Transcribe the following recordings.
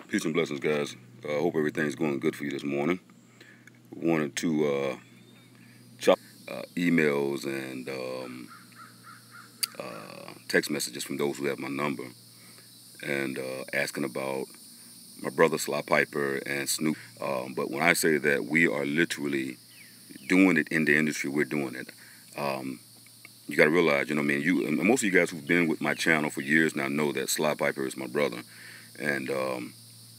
Peace and blessings, guys. Hope everything's going good for you this morning. Wanted to chop emails and text messages from those who have my number and asking about my brother Sly Pyper and Snoop. But when I say that we are literally doing it in the industry, we're doing it. You got to realize, you and most of you guys who've been with my channel for years now know that Sly Pyper is my brother. And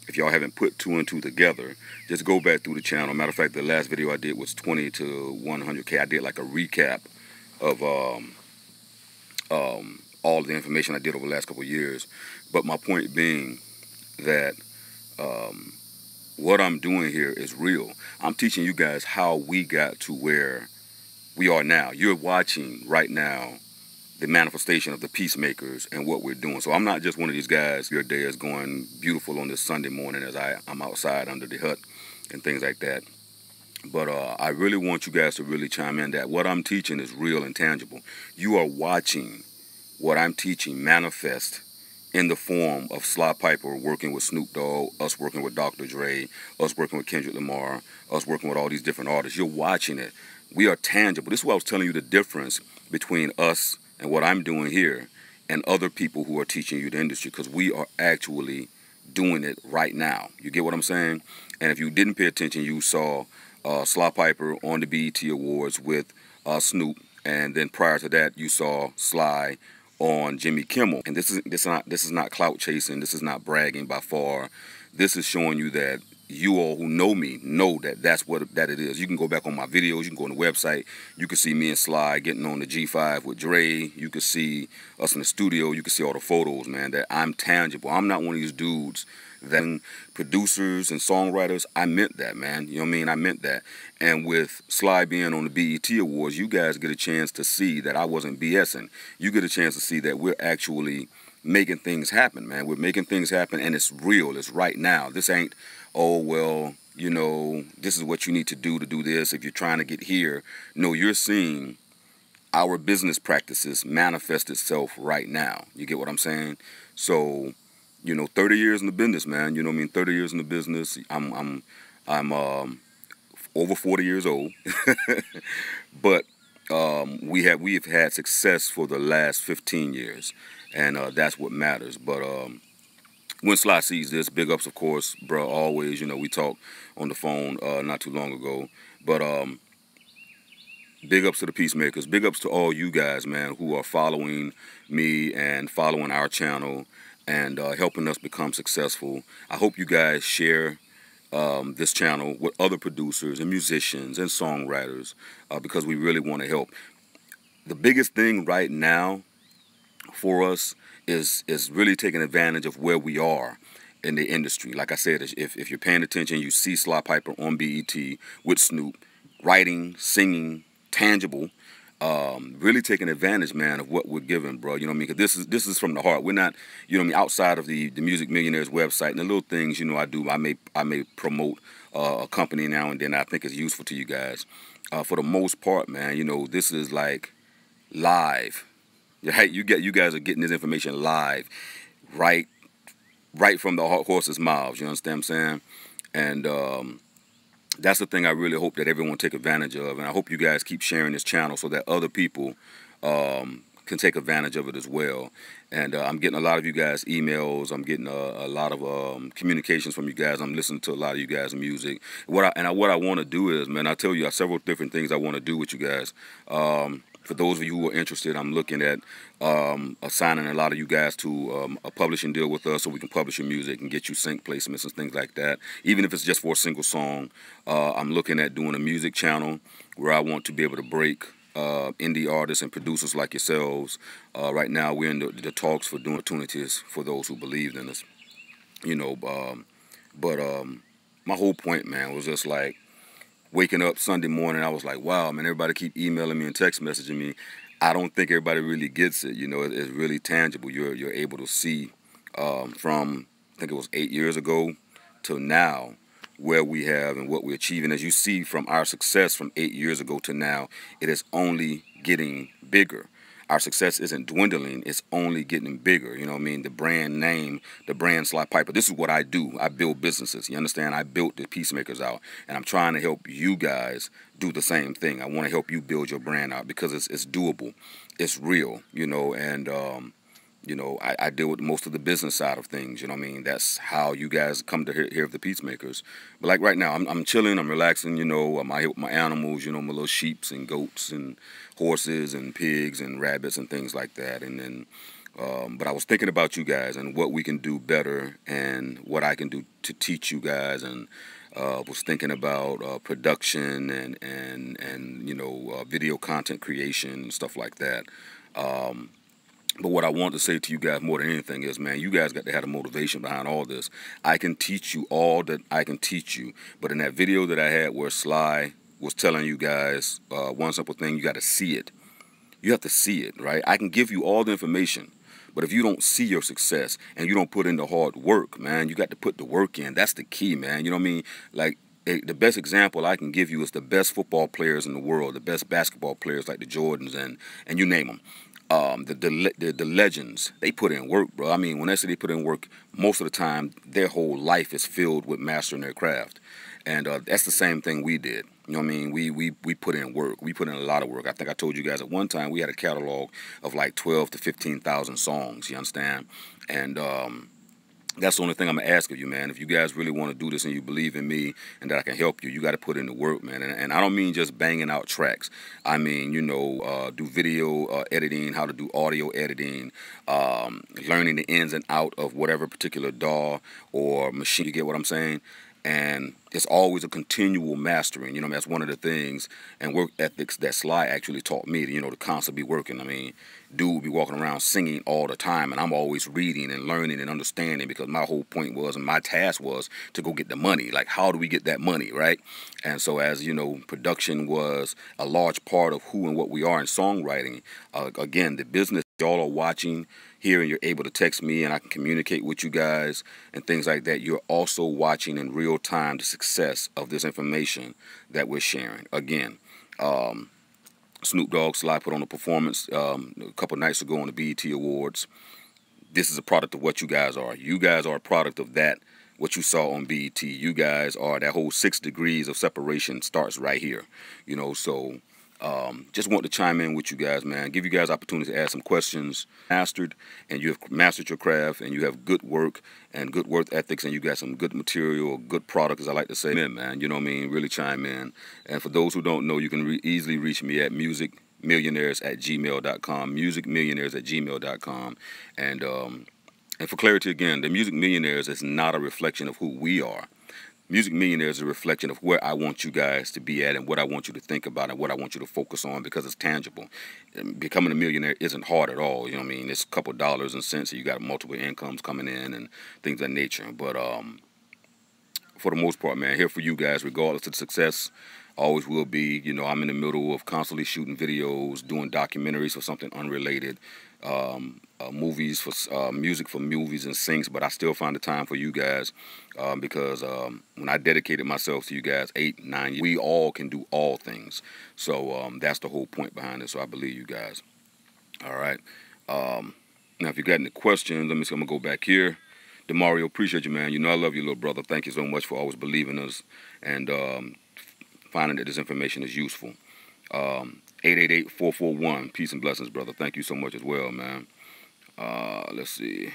if y'all haven't put two and two together, just go back through the channel. Matter of fact, the last video I did was 20 to 100K. I did like a recap of all the information I did over the last couple of years. But my point being that what I'm doing here is real. I'm teaching you guys how we got to where we are now. You're watching right now the manifestation of the Peacemakers and what we're doing. So I'm not just one of these guys, your day is going beautiful on this Sunday morning as I'm outside under the hut and things like that. But I really want you guys to really chime in that what I'm teaching is real and tangible. You are watching what I'm teaching manifest in the form of Sly Pyper working with Snoop Dogg, us working with Dr. Dre, us working with Kendrick Lamar, us working with all these different artists. You're watching it. We are tangible. This is why I was telling you the difference between us and what I'm doing here and other people who are teaching you the industry, because we are actually doing it right now. You get what I'm saying? And if you didn't pay attention, you saw Sly Pyper on the BET Awards with Snoop, and then prior to that, you saw Sly on Jimmy Kimmel. And this is not clout chasing. This is not bragging by far. This is showing you that you all who know me know that that's what it is. You can go back on my videos. You can go on the website. You can see me and Sly getting on the G5 with Dre. You can see us in the studio. You can see all the photos, man, that I'm tangible. I'm not one of these dudes that producers and songwriters. I meant that, man. You know what I mean? I meant that. And with Sly being on the BET Awards, you guys get a chance to see that I wasn't BSing. You get a chance to see that we're actually making things happen, man. We're making things happen, and it's real. It's right now. This ain't, oh, well, this is what you need to do this if you're trying to get here. No, you're seeing our business practices manifest itself right now. You get what I'm saying? So, 30 years in the business, man. 30 years in the business. I'm over 40 years old. But we've had success for the last 15 years, and that's what matters. But when Sly sees this, big ups, of course, bro. Always, we talked on the phone not too long ago. But big ups to the Peacemakers. Big ups to all you guys, man, who are following me and following our channel and helping us become successful. I hope you guys share this channel with other producers and musicians and songwriters because we really want to help. The biggest thing right now for us is really taking advantage of where we are in the industry. Like I said, if you're paying attention, you see Sly Pyper on BET with Snoop, writing, singing, tangible, really taking advantage, man, of what we're given, bro. You know what I mean? Because this is from the heart. We're not, outside of the Music Millionaires website and the little things, I do. I may promote a company now and then I think is useful to you guys. For the most part, man, this is like live. Right? You guys are getting this information live, right from the horse's mouths. You understand what I'm saying? And that's the thing I really hope that everyone take advantage of. And I hope you guys keep sharing this channel so that other people can take advantage of it as well. And I'm getting a lot of you guys emails. I'm getting a lot of communications from you guys. I'm listening to a lot of you guys' music. What I want to do is, man, I tell you several different things I want to do with you guys. For those of you who are interested, I'm looking at assigning a lot of you guys to a publishing deal with us so we can publish your music and get you sync placements and things like that. Even if it's just for a single song, I'm looking at doing a music channel where I want to be able to break indie artists and producers like yourselves. Right now, we're in the talks for doing opportunities for those who believe in us. But my whole point, man, was just like, waking up Sunday morning, I was like, wow, man, everybody keep emailing me and text messaging me. I don't think everybody really gets it. It's really tangible. You're able to see from, I think it was 8 years ago to now, where we have and what we're achieving. As you see from our success from 8 years ago to now, it is only getting bigger. our success isn't dwindling, it's only getting bigger. You know what I mean? The brand name, the brand Sly Pyper. This is what I do. I build businesses. You understand? I built the Peacemakers out, and I'm trying to help you guys do the same thing. I want to help you build your brand out because it's doable. It's real, you know, and you know, I deal with most of the business side of things. You know what I mean? That's how you guys come to hear of the Peacemakers. But like right now, I'm chilling, I'm relaxing. You know, I'm out here with my animals. You know, my little sheeps and goats and horses and pigs and rabbits and things like that. And then, but I was thinking about you guys and what we can do better and what I can do to teach you guys. And was thinking about production and you know, video content creation and stuff like that. But what I want to say to you guys more than anything is, man, you guys got to have the motivation behind all this. I can teach you all that I can teach you. But in that video that I had where Sly was telling you guys one simple thing, you got to see it. You have to see it, right? I can give you all the information. But if you don't see your success and you don't put in the hard work, man, you got to put the work in. That's the key, man. You know what I mean? Like, the best example I can give you is the best football players in the world, the best basketball players like the Jordans and you name them. The legends, they put in work, bro. I mean, when I say they put in work, most of the time, their whole life is filled with mastering their craft. And that's the same thing we did. You know what I mean? We put in work. We put in a lot of work. I think I told you guys at one time we had a catalog of like 12 to 15,000 songs, you understand? And that's the only thing I'm going to ask of you, man. If you guys really want to do this and you believe in me and that I can help you, you got to put in the work, man. And I don't mean just banging out tracks. I mean, you know, do video editing, how to do audio editing, learning the ins and out of whatever particular DAW or machine, you get what I'm saying? And it's always a continual mastering. You know, that's one of the things and work ethics that Sly actually taught me, you know, to constantly be working. I mean, dude be walking around singing all the time, and I'm always reading and learning and understanding because my whole point was and my task was to go get the money. Like, how do we get that money, right? And so, as you know, production was a large part of who and what we are in songwriting. Again, the business y'all are watching here and you're able to text me and I can communicate with you guys and things like that. You're also watching in real time the success of this information that we're sharing. Again, Snoop Dogg, Sly put on a performance a couple nights ago on the BET Awards. This is a product of what you guys are. You guys are a product of that, what you saw on BET. You guys are, that whole 6 degrees of separation starts right here. You know, so just want to chime in with you guys, man. Give you guys opportunity to ask some questions. Mastered, and you have mastered your craft, and you have good work and good work ethics, and you got some good material, good product, as I like to say. Man, you know what I mean? Really chime in. And for those who don't know, you can easily reach me at musicmillionaires@gmail.com. Musicmillionaires@gmail.com. And for clarity again, the Music Millionaires is not a reflection of who we are. Music Millionaires is a reflection of where I want you guys to be at and what I want you to think about and what I want you to focus on because it's tangible. Becoming a millionaire isn't hard at all. You know what I mean? It's a couple dollars and cents. And you got multiple incomes coming in and things of that nature. But for the most part, man, here for you guys, regardless of the success, always will be. You know, I'm in the middle of constantly shooting videos, doing documentaries for something unrelated, movies for music for movies and sings, but I still find the time for you guys because when I dedicated myself to you guys 8, 9 years, we all can do all things. So that's the whole point behind it. So I believe you guys. All right. Now, if you got any questions, I'm gonna go back here. DeMario, appreciate you, man. You know I love you, little brother. Thank you so much for always believing us and finding that this information is useful. 888-441. Peace and blessings, brother. Thank you so much as well, man. Let's see.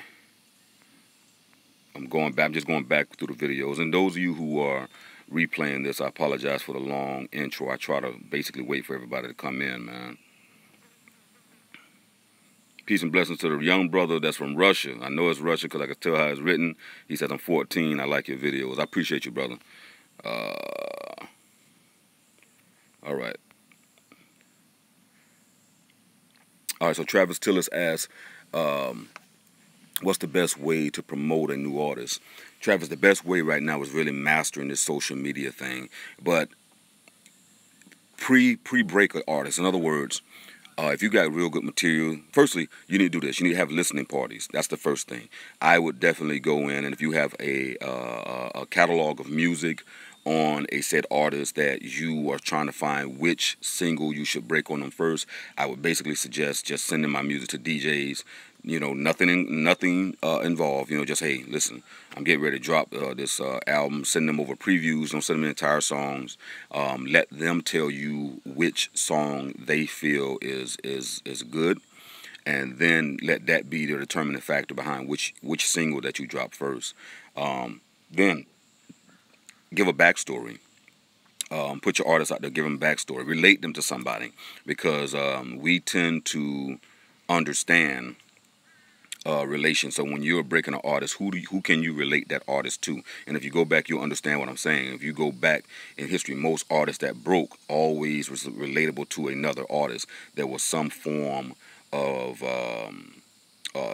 I'm just going back through the videos. And those of you who are replaying this, I apologize for the long intro. I try to basically wait for everybody to come in, man. Peace and blessings to the young brother that's from Russia. I know it's Russia because I can tell how it's written. He says, I'm 14. I like your videos. I appreciate you, brother. All right. All right, so Travis Tillis asks, what's the best way to promote a new artist? Travis, the best way right now is really mastering this social media thing. But pre-break an artist, in other words, if you got real good material, firstly, you need to do this. You need to have listening parties. That's the first thing. I would definitely go in, and if you have a catalog of music on a said artist that you are trying to find which single you should break on them first, I would basically suggest just sending my music to DJs. You know, nothing involved. You know, just, hey, listen, I'm getting ready to drop this album. Send them over previews. Don't send them entire songs. Let them tell you which song they feel is good, and then let that be the determining factor behind which single that you drop first. Then give a backstory. Put your artists out there, give them backstory, relate them to somebody, because we tend to understand relation. So when you're breaking an artist, who can you relate that artist to? And if you go back, you'll understand what I'm saying. If you go back in history, most artists that broke always was relatable to another artist. There was some form of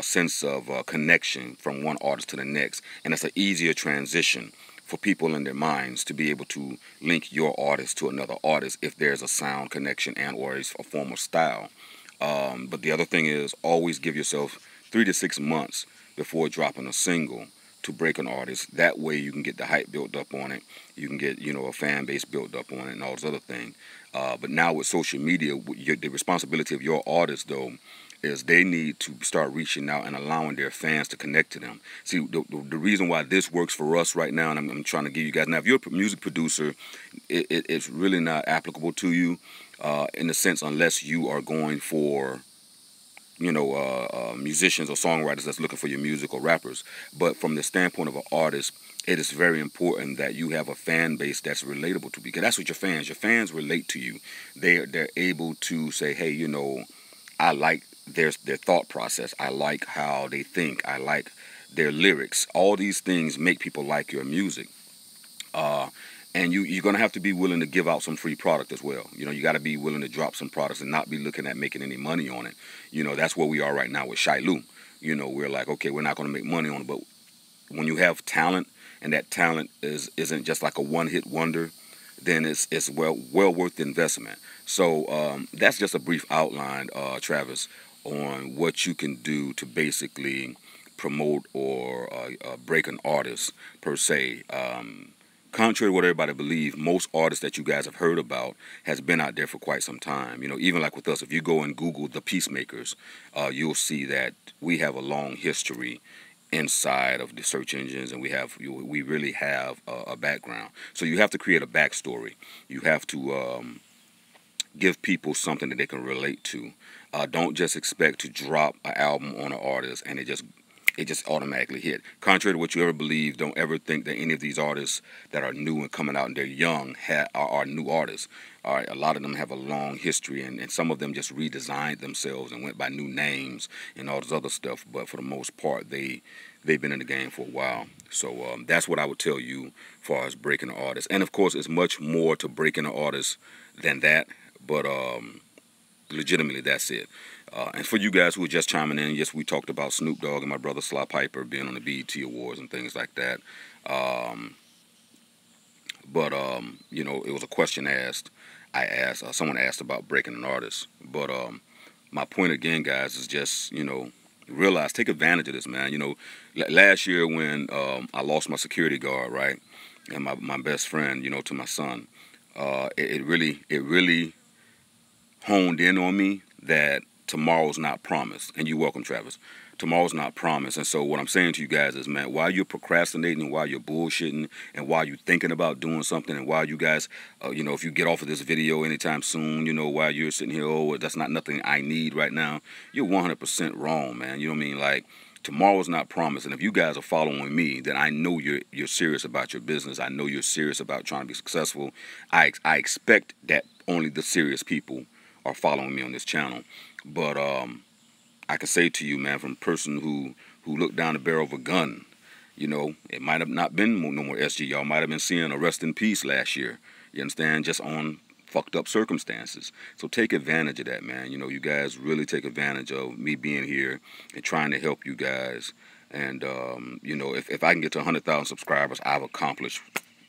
sense of connection from one artist to the next, and it's an easier transition for people in their minds to be able to link your artist to another artist if there's a sound connection and or a form of style. But the other thing is, always give yourself 3 to 6 months before dropping a single to break an artist. That way you can get the hype built up on it. You can get, you know, a fan base built up on it and all this other thing. But now with social media, the responsibility of your artist, though, is they need to start reaching out and allowing their fans to connect to them. See, the reason why this works for us right now, and I'm trying to give you guys, now if you're a music producer, it's really not applicable to you in a sense, unless you are going for, you know, musicians or songwriters that's looking for your music, or rappers. But from the standpoint of an artist, it is very important that you have a fan base that's relatable to you, because that's what your fans relate to you. They're able to say, hey, you know, I like their thought process. I like how they think. I like their lyrics. All these things make people like your music. And you're going to have to be willing to give out some free product as well. You know, you got to be willing to drop some products and not be looking at making any money on it. You know, that's where we are right now with Shilu. You know, we're like, okay, we're not going to make money on it. But when you have talent, and that talent isn't just like a one-hit wonder, then it's well worth the investment. So that's just a brief outline, Travis, on what you can do to basically promote or break an artist per se. Contrary to what everybody believes, most artists that you guys have heard about has been out there for quite some time. You know, even like with us, if you go and Google the Peacemakers, you'll see that we have a long history inside of the search engines, and we really have a background. So you have to create a backstory. You have to give people something that they can relate to. Don't just expect to drop an album on an artist and it just automatically hit. Contrary to what you ever believe, don't ever think that any of these artists that are new and coming out and they're young are new artists. All right, a lot of them have a long history, and some of them just redesigned themselves and went by new names and all this other stuff. But for the most part, they've been in the game for a while. So that's what I would tell you as far as breaking an artist. And of course, it's much more to breaking an artist than that. But legitimately, that's it. And for you guys who are just chiming in, yes, we talked about Snoop Dogg and my brother Pyper being on the BET Awards and things like that. You know, it was a question asked. Someone asked about breaking an artist. But my point again, guys, is just, you know, realize, take advantage of this, man. You know, last year when I lost my security guard, right, and my best friend, you know, to my son, it really honed in on me that tomorrow's not promised. And you're welcome, Travis. Tomorrow's not promised. And so what I'm saying to you guys is, man, while you're procrastinating, while you're bullshitting, and while you're thinking about doing something, and while you guys, you know, if you get off of this video anytime soon, you know, while you're sitting here, oh, that's not nothing I need right now, you're 100% wrong, man. You know what I mean? Like, tomorrow's not promised. And if you guys are following me, then I know you're serious about your business. I know you're serious about trying to be successful. I expect that only the serious people are following me on this channel. But I can say to you, man, from a person who looked down the barrel of a gun, you know, it might have not been no more SG. Y'all might have been seeing a rest in peace last year. You understand? Just on fucked up circumstances. So take advantage of that, man. You know, you guys really take advantage of me being here and trying to help you guys. And, you know, if I can get to 100,000 subscribers, I've accomplished,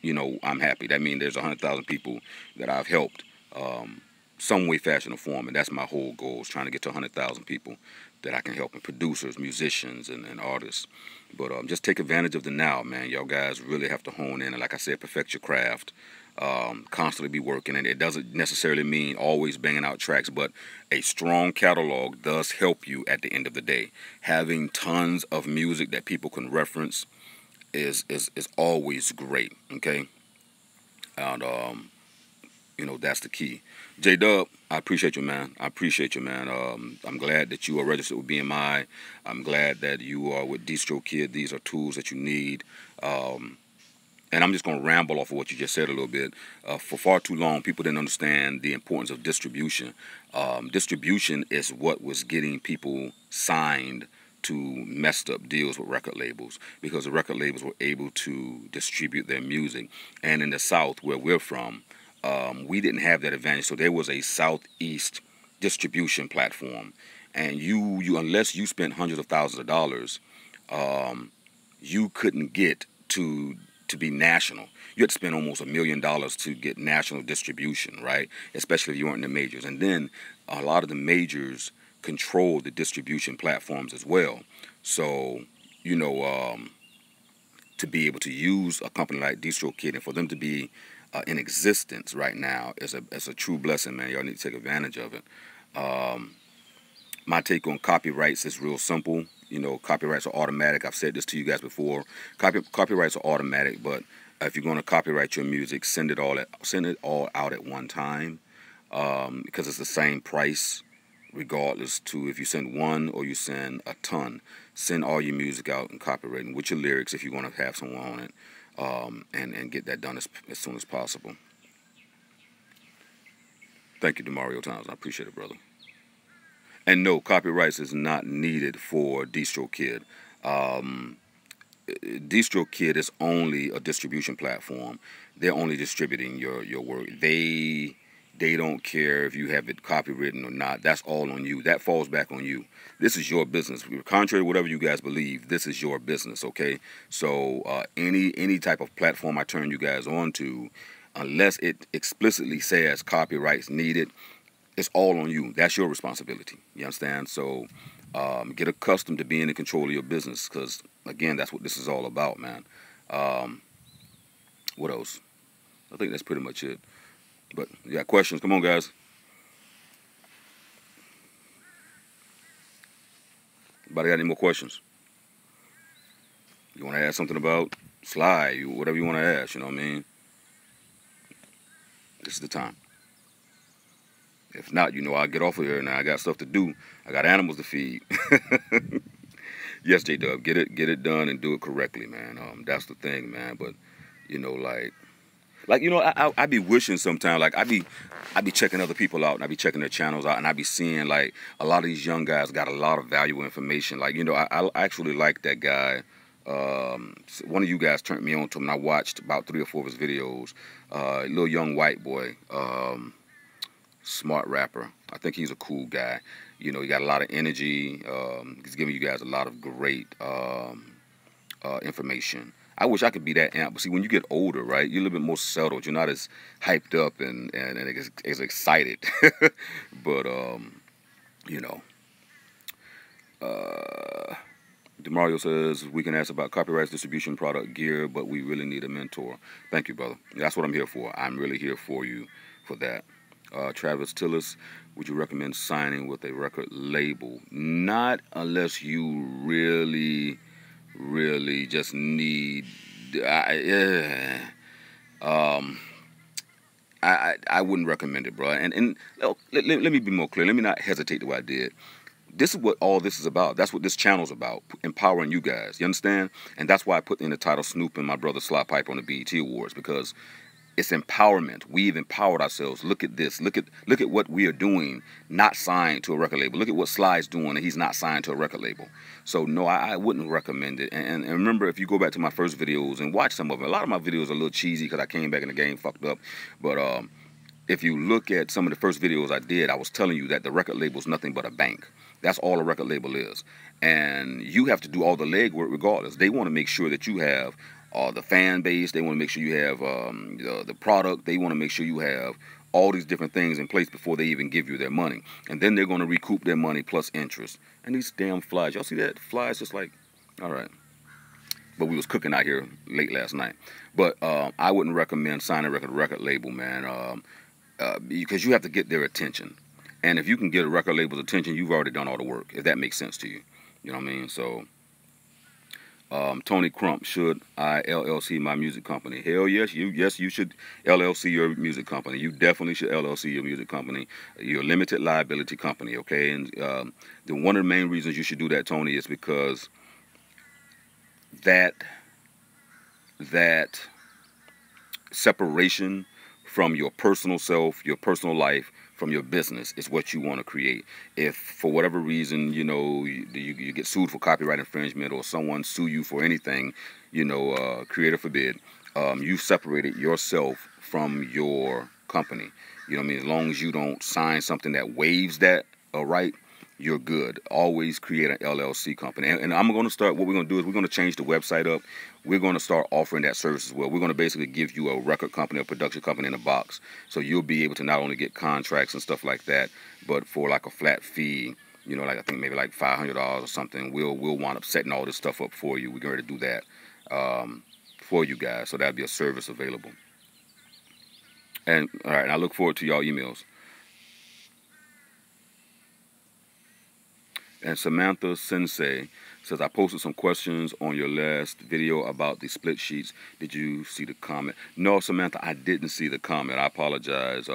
you know, I'm happy. That means there's 100,000 people that I've helped some way, fashion, or form. And that's my whole goal, is trying to get to 100,000 people that I can help, and producers, musicians, and artists. But just take advantage of the now, man. Y'all guys really have to hone in and, like I said, perfect your craft. Constantly be working, and it doesn't necessarily mean always banging out tracks, but a strong catalog does help you at the end of the day. Having tons of music that people can reference is always great, okay? And you know, that's the key. J-Dub, I appreciate you, man. I appreciate you, man. I'm glad that you are registered with BMI. I'm glad that you are with DistroKid. These are tools that you need. And I'm just going to ramble off of what you just said a little bit. For far too long, people didn't understand the importance of distribution. Distribution is what was getting people signed to messed up deals with record labels, because the record labels were able to distribute their music. And in the South, where we're from, we didn't have that advantage. So there was a Southeast distribution platform. And you unless you spent hundreds of thousands of dollars, you couldn't get to be national. You had to spend almost $1 million to get national distribution, right? Especially if you weren't in the majors. And then a lot of the majors control the distribution platforms as well. So, you know, to be able to use a company like DistroKid, and for them to be in existence right now is a true blessing, man. Y'all need to take advantage of it. My take on copyrights is real simple. You know, copyrights are automatic. I've said this to you guys before. Copyrights are automatic, but if you're going to copyright your music, send it all out at one time, because it's the same price, regardless to if you send one or you send a ton. Send all your music out and copyright it with your lyrics if you want to have someone on it, and get that done as soon as possible. Thank you, DeMario Towns. I appreciate it, brother. And no, copyrights is not needed for DistroKid. DistroKid is only a distribution platform. They're only distributing your work. They don't care if you have it copywritten or not. That's all on you. That falls back on you. This is your business. Contrary to whatever you guys believe, this is your business, okay? So any type of platform I turn you guys on to, unless it explicitly says copyrights needed, it's all on you. That's your responsibility. You understand? So get accustomed to being in control of your business, because, again, that's what this is all about, man. What else? I think that's pretty much it. But you got questions? Come on, guys. Anybody got any more questions? You want to ask something about Sly, whatever you want to ask, you know what I mean? This is the time. If not, you know, I'll get off of here now. I got stuff to do. I got animals to feed. Yes, J-Dub, get it done and do it correctly, man. That's the thing, man. But, you know, like, you know, I be wishing sometimes, like, I be checking other people out, and I be checking their channels out, and I be seeing, like, a lot of these young guys got a lot of valuable information. Like, you know, I actually like that guy. One of you guys turned me on to him, and I watched about 3 or 4 of his videos. Little young white boy. Smart rapper. I think he's a cool guy. You know, he got a lot of energy. He's giving you guys a lot of great information. I wish I could be that amp, but see, when you get older, right, you're a little bit more settled. You're not as hyped up and as excited. But you know, DeMario says we can ask about copyrights, distribution, product, gear, but we really need a mentor. Thank you, brother. That's what I'm here for. I'm really here for you for that. Travis Tillis, would you recommend signing with a record label? Not unless you really just need. I wouldn't recommend it, bro. And let me be more clear. Let me not hesitate the way I did. This is what all this is about. That's what this channel's about, empowering you guys. You understand? And that's why I put in the title Snoop and my brother Pyper on the BET Awards, because it's empowerment. We've empowered ourselves. Look at this. Look at what we are doing, not signed to a record label. Look at what Sly's doing, and he's not signed to a record label. So, no, I wouldn't recommend it. And remember, if you go back to my first videos and watch some of them, a lot of my videos are a little cheesy because I came back in the game fucked up. But if you look at some of the first videos I did, I was telling you that the record label is nothing but a bank. That's all a record label is. And you have to do all the legwork regardless. They want to make sure that you have the fan base. They want to make sure you have the product. They want to make sure you have all these different things in place before they even give you their money. And then they're going to recoup their money plus interest. And these damn flies, y'all see that? Flies just like, all right. But we was cooking out here late last night. But I wouldn't recommend signing a record label, man, because you have to get their attention. And if you can get a record label's attention, you've already done all the work, if that makes sense to you. You know what I mean? So, Tony Crump, should I LLC my music company? Hell yes, you should LLC your music company. You definitely should LLC your music company. You're a limited liability company, okay? And one of the main reasons you should do that, Tony, is because that separation from your personal self, your personal life, from your business is what you want to create. If for whatever reason, you know, you get sued for copyright infringement, or someone sue you for anything, you know, creator forbid, you separated yourself from your company. You know what I mean? As long as you don't sign something that waives that right, you're good. Always create an LLC company. And I'm going to start, what we're going to do is we're going to change the website up. We're going to start offering that service as well. We're going to basically give you a record company, a production company in a box. So you'll be able to not only get contracts and stuff like that, but for like a flat fee, you know, like I think maybe like $500 or something, we'll wind up setting all this stuff up for you. We're going to do that for you guys. So that'll be a service available. And all right, and I look forward to y'all emails. And Samantha Sensei says, I posted some questions on your last video about the split sheets. Did you see the comment? No, Samantha, I didn't see the comment. I apologize.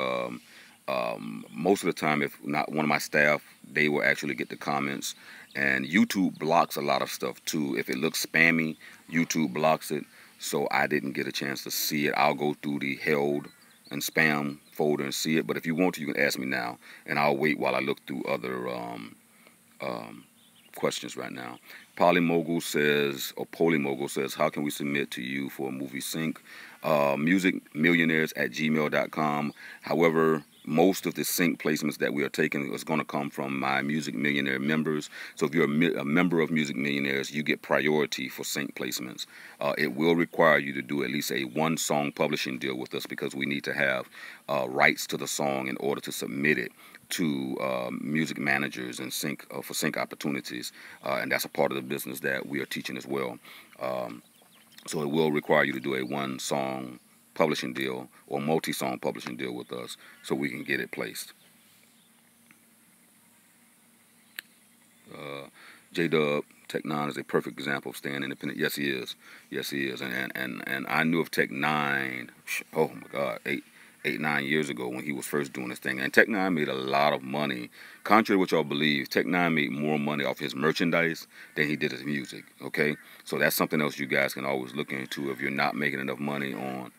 Most of the time, if not one of my staff, they will actually get the comments. And YouTube blocks a lot of stuff too. If it looks spammy, YouTube blocks it. So I didn't get a chance to see it. I'll go through the held and spam folder and see it. But if you want to, you can ask me now. And I'll wait while I look through other questions right now. Polymogul says, or Polymogul says, how can we submit to you for a movie sync? Musicmillionaires@gmail.com. However, most of the sync placements that we are taking is going to come from my Music Millionaire members. So if you're a member of Music Millionaires, you get priority for sync placements. It will require you to do at least a one-song publishing deal with us, because we need to have rights to the song in order to submit it to music managers and sync for sync opportunities, and that's a part of the business that we are teaching as well. So it will require you to do a one-song publishing deal or multi-song publishing deal with us so we can get it placed. J-Dub, Tech-9 is a perfect example of staying independent. Yes, he is. Yes, he is. And I knew of Tech-9, oh my God, 8-9 years ago when he was first doing this thing. And Tech-9 made a lot of money. Contrary to what y'all believe, Tech-9 made more money off his merchandise than he did his music, okay? So that's something else you guys can always look into if you're not making enough money on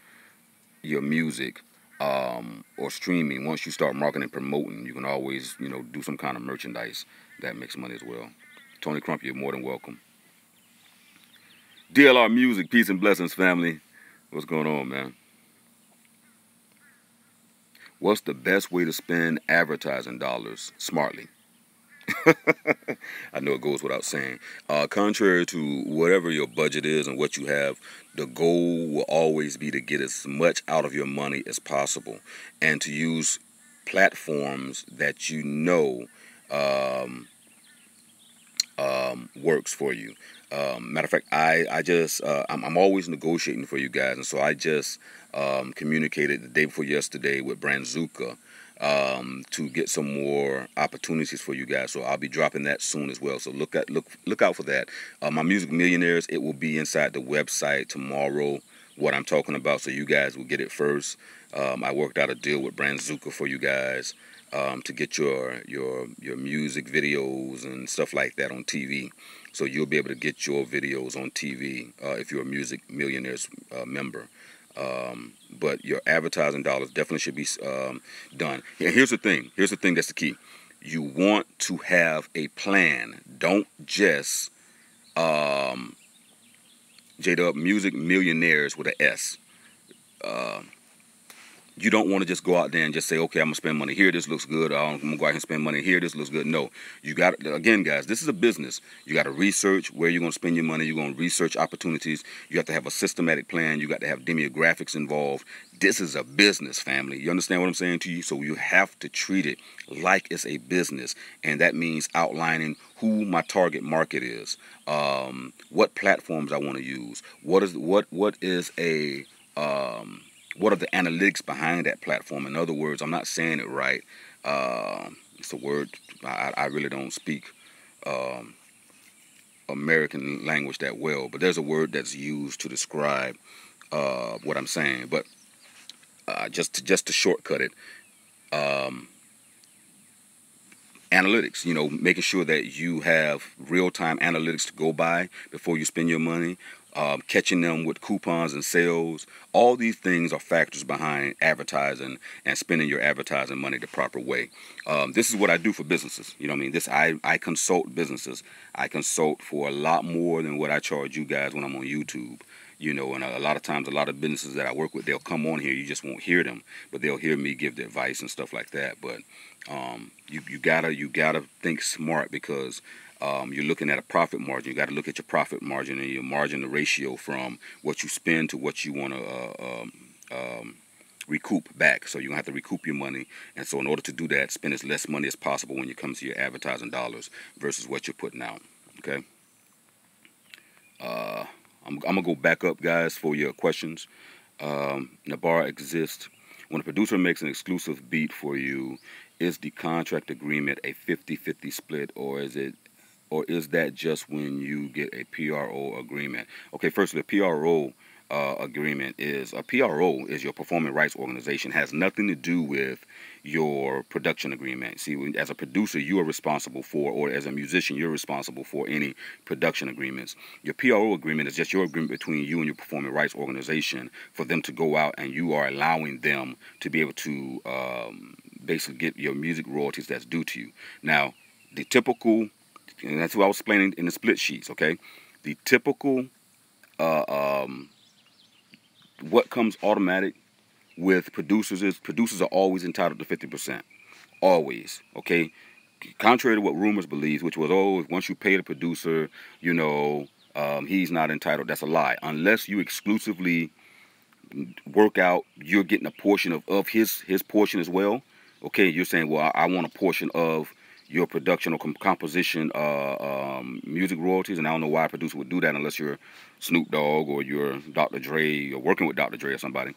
your music or streaming. Once you start marketing and promoting, you can always, you know, do some kind of merchandise that makes money as well. Tony Crump, you're more than welcome. DLR Music, peace and blessings, family. What's going on, man? What's the best way to spend advertising dollars smartly? I know it goes without saying. Contrary to whatever your budget is and what you have, the goal will always be to get as much out of your money as possible, and to use platforms that you know works for you. Matter of fact, I'm always negotiating for you guys, and so I just communicated the day before yesterday with Branzuka to get some more opportunities for you guys. So I'll be dropping that soon as well. So look out for that. My Music Millionaires, it will be inside the website tomorrow, what I'm talking about, so you guys will get it first. I worked out a deal with Branzuka for you guys to get your music videos and stuff like that on TV. So you'll be able to get your videos on TV if you're a Music Millionaires member. But your advertising dollars definitely should be done. And here's the thing. Here's the thing that's the key. You want to have a plan. Don't just J-Dub Music Millionaires with an S. You don't want to just go out there and just say, okay, I'm going to spend money here. This looks good. I'm going to go out and spend money here. This looks good. No, you got, again, guys, this is a business. You got to research where you're going to spend your money. You're going to research opportunities. You have to have a systematic plan. You got to have demographics involved. This is a business, family. You understand what I'm saying to you? So you have to treat it like it's a business. And that means outlining who my target market is, what platforms I want to use, what is what are the analytics behind that platform? In other words, I'm not saying it right. It's a word, I really don't speak American language that well, but there's a word that's used to describe what I'm saying. But just to shortcut it, analytics, making sure that you have real-time analytics to go by before you spend your money, catching them with coupons and sales. All these things are factors behind advertising and spending your advertising money the proper way. This is what I do for businesses. You know what I mean? I consult businesses. I consult for a lot more than what I charge you guys when I'm on YouTube. And a lot of times, a lot of businesses that I work with, they'll come on here. You just won't hear them, but they'll hear me give the advice and stuff like that. But you gotta think smart, because you're looking at a profit margin. You got to look at your profit margin and your margin, the ratio from what you spend to what you want to recoup back. So you're gonna have to recoup your money, and so in order to do that, spend as less money as possible when you come to your advertising dollars versus what you're putting out. Okay. I'm gonna go back up, guys, for your questions. Nabar exists. When a producer makes an exclusive beat for you, is the contract agreement a 50-50 split, or is that just when you get a PRO agreement? Okay, firstly, a PRO agreement is your performing rights organization. Has nothing to do with your production agreement. See, as a producer, you are responsible for, or as a musician, you're responsible for any production agreements. Your PRO agreement is just your agreement between you and your performing rights organization for them to go out, and you are allowing them to be able to basically get your music royalties that's due to you. Now, the typical, and that's what I was explaining in the split sheets, okay? The typical, what comes automatic with producers is producers are always entitled to 50%. Always, okay? Contrary to what rumors believe, which was, oh, once you pay the producer, he's not entitled. That's a lie. Unless you exclusively work out, you're getting a portion of his portion as well. Okay, you're saying, well, I want a portion of your production or composition music royalties, and I don't know why a producer would do that unless you're Snoop Dogg or you're Dr. Dre or working with Dr. Dre or somebody.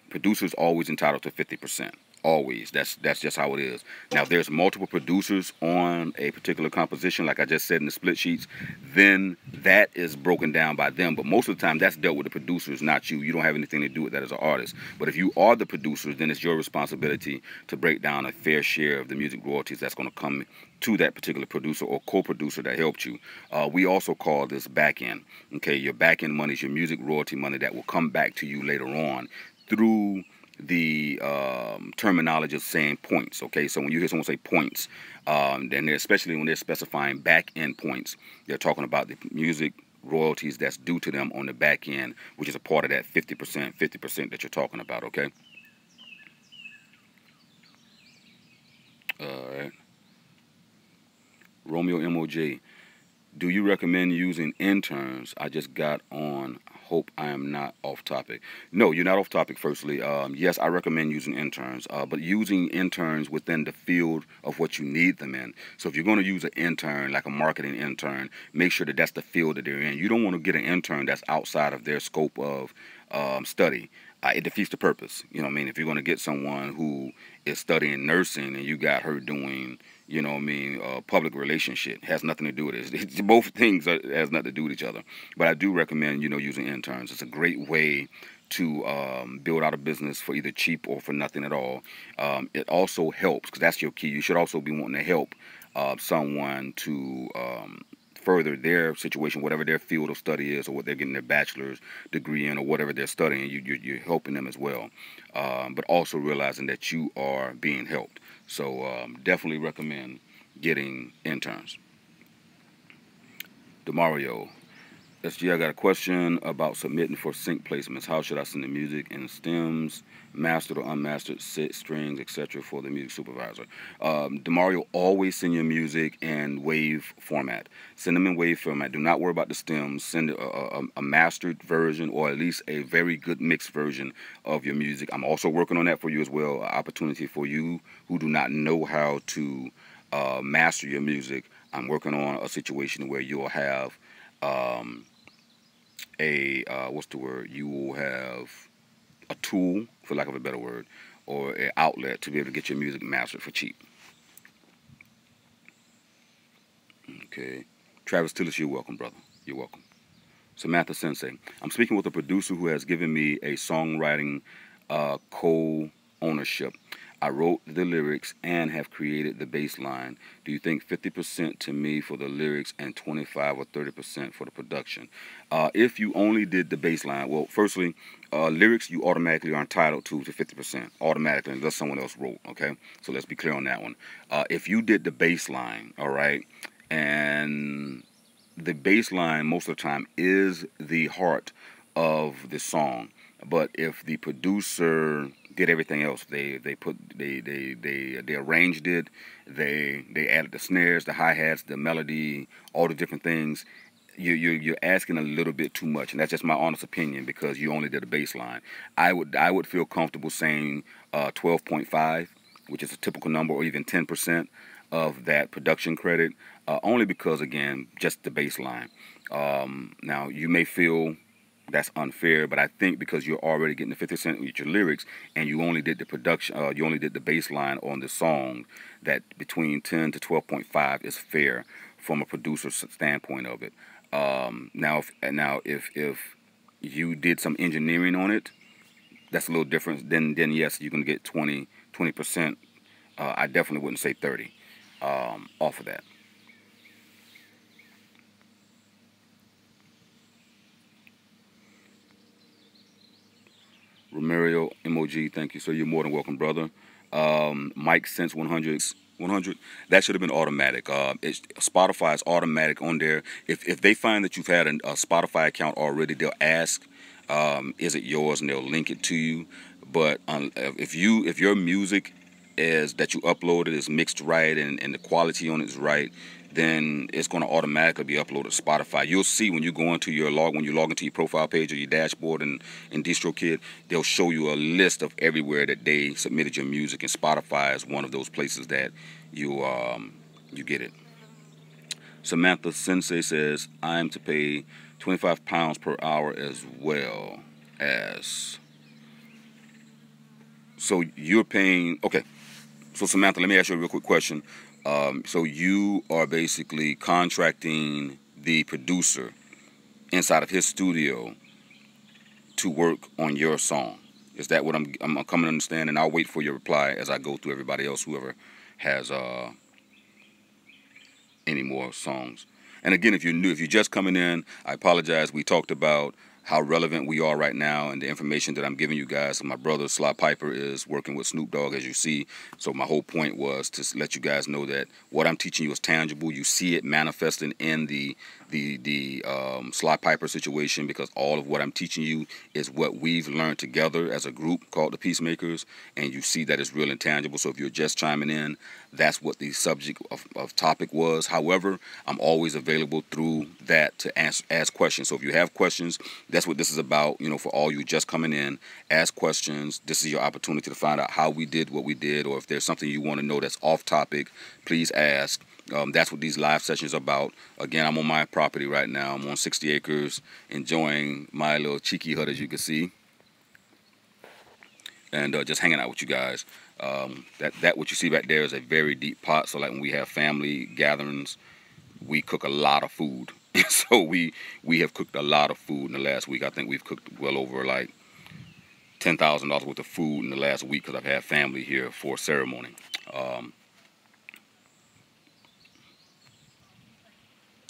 Producers always entitled to 50%. Always. That's just how it is. Now, there's multiple producers on a particular composition, like I just said in the split sheets. Then that is broken down by them. But most of the time, that's dealt with the producers, not you. You don't have anything to do with that as an artist. But if you are the producers, then it's your responsibility to break down a fair share of the music royalties that's going to come to that particular producer or co-producer that helped you. We also call this back end. Okay, your back end money is your music royalty money that will come back to you later on through the terminology of saying points. Okay, so when you hear someone say points, then especially when they're specifying back end points, they're talking about the music royalties that's due to them on the back end, which is a part of that 50% that you're talking about. Okay. All right. Romeo MOJ, do you recommend using interns? I just got on. Hope I am not off topic. No, you're not off topic, firstly. Yes, I recommend using interns, but using interns within the field of what you need them in. So if you're going to use an intern, like a marketing intern, make sure that that's the field that they're in. You don't want to get an intern that's outside of their scope of study. It defeats the purpose. You know what I mean? If you're going to get someone who is studying nursing and you got her doing, public relationship, has nothing to do with it. It's both things has nothing to do with each other. But I do recommend, using interns. It's a great way to build out a business for either cheap or for nothing at all. It also helps, because that's your key. You should also be wanting to help someone to further their situation, whatever their field of study is, or what they're getting their bachelor's degree in, or whatever they're studying. You're helping them as well, but also realizing that you are being helped. So definitely recommend getting interns. DeMario, SG, I got a question about submitting for sync placements. How should I send the music in stems, mastered or unmastered, sit, strings, etc. for the music supervisor? DeMario, always send your music in wave format. Send them in wave format. Do not worry about the stems. Send a mastered version or at least a very good mixed version of your music. I'm also working on that for you as well. An opportunity for you who do not know how to master your music. I'm working on a situation where you'll have what's the word? You will have a tool, for lack of a better word, or an outlet to be able to get your music mastered for cheap. Okay. Travis Tillis, you're welcome, brother. You're welcome. Samantha Sensei, I'm speaking with a producer who has given me a songwriting co-ownership. I wrote the lyrics and have created the bass line. Do you think 50% to me for the lyrics and 25 or 30% for the production? If you only did the bass line, well, firstly, lyrics you automatically are entitled to 50%, automatically, unless someone else wrote, okay? So let's be clear on that one. If you did the bass line, all right, and the bass line most of the time is the heart of the song. But if the producer did everything else, they arranged it, they added the snares, the hi-hats, the melody, all the different things, you're asking a little bit too much, and that's just my honest opinion because you only did a bass line. I would feel comfortable saying 12.5, which is a typical number, or even 10% of that production credit, only because, again, just the bass line. Now, you may feel that's unfair, but I think because you're already getting the 50% with your lyrics and you only did the production, you only did the bass line on the song, that between 10 to 12.5 is fair from a producer's standpoint of it. Now if you did some engineering on it, that's a little different. Then yes, you can get 20%. I definitely wouldn't say 30 off of that. Romario MOG, thank you, sir. You're more than welcome, brother. Mike Sense 100. That should have been automatic. Spotify is automatic on there. If they find that you've had a Spotify account already, they'll ask, is it yours, and they'll link it to you. But if your music is that you uploaded is mixed right and the quality on it is right, then it's going to automatically be uploaded to Spotify. You'll see when you go into when you log into your profile page or your dashboard in DistroKid, they'll show you a list of everywhere that they submitted your music, and Spotify is one of those places that you get it. Samantha Sensei says, I'm to pay 25 pounds per hour as well as... So you're paying... Okay. So Samantha, let me ask you a real quick question. So you are basically contracting the producer inside of his studio to work on your song. Is that what I'm coming to understand? And I'll wait for your reply as I go through everybody else, whoever has any more songs. And again, if you're new, if you're just coming in, I apologize. We talked about how relevant we are right now and the information that I'm giving you guys. My brother, Pyper, is working with Snoop Dogg, as you see. So my whole point was to let you guys know that what I'm teaching you is tangible. You see it manifesting in the Pyper situation, because all of what I'm teaching you is what we've learned together as a group called the Peacemakers, and you see that it's real and tangible. So if you're just chiming in, that's what the subject of topic was. However, I'm always available through that to ask questions. So if you have questions, that's what this is about. You know, for all you just coming in, ask questions. This is your opportunity to find out how we did what we did, or if there's something you want to know that's off topic, please ask. That's what these live sessions are about. Again, I'm on my property right now. I'm on 60 acres, enjoying my little cheeky hut, as you can see, and just hanging out with you guys. That what you see back there is a very deep pot. So like when we have family gatherings, we cook a lot of food. So we have cooked a lot of food in the last week. I think we've cooked well over like $10,000 worth of food in the last week, because I've had family here for a ceremony.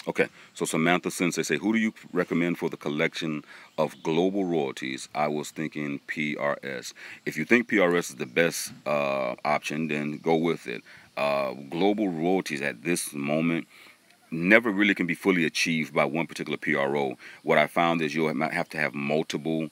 Okay, so Samantha Sensei say, who do you recommend for the collection of global royalties? I was thinking PRS. If you think PRS is the best option, then go with it. Global royalties at this moment, never really can be fully achieved by one particular PRO. What I found is you might have to have multiple